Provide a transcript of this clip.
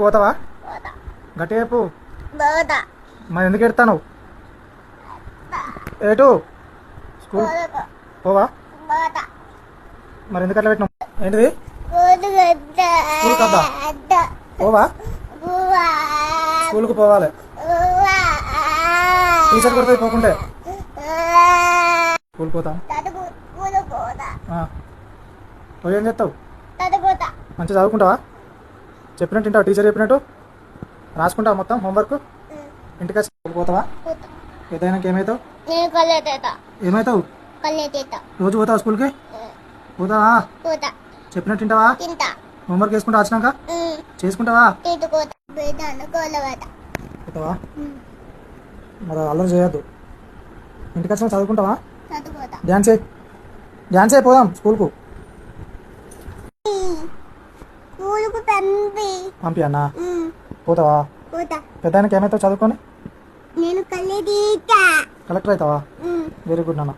పోతావా? గట్టి చెప్పు. మరి ఎందుకు ఎడతావు? ఏటు స్కూల్ పోవా? మరి ఎందుకు అట్లా పెట్టినావు? ఏంటిది? స్కూల్ కద్దా పోవా? స్కూల్కి పోవాలి. టీచర్ కొడుతుంది పోకుంటే. స్కూల్ పోతాం. పోయి ఏం చేస్తావు? మంచిగా చదువుకుంటావా? చెప్పినట్టు తింటావు? టీచర్ చెప్పినట్టు రాసుకుంటావా మొత్తం హోంవర్క్? ఇంటికి వచ్చి స్కూల్ పోతావా? పెద్దయినాక ఏమవుతావు? ఏమవుతావు? రోజు పోతావా స్కూల్కి? పోతావా? చెప్పినట్టు తింటావా? హోంవర్క్ చేసుకుంటా వచ్చినాక చేసుకుంటావా? పోతావా? మరి అల్లరి చేయొద్దు. ఇంటికి వచ్చినా చదువుకుంటావా? డ్యాన్స్ అయిపోదాం స్కూల్కు. పంపి అన్నా. పోతావా? పెద్దానికి ఏమైతావు చదువుకొని? నేను కలెక్టర్ అవుతావా? వెరీ గుడ్ నాన్న.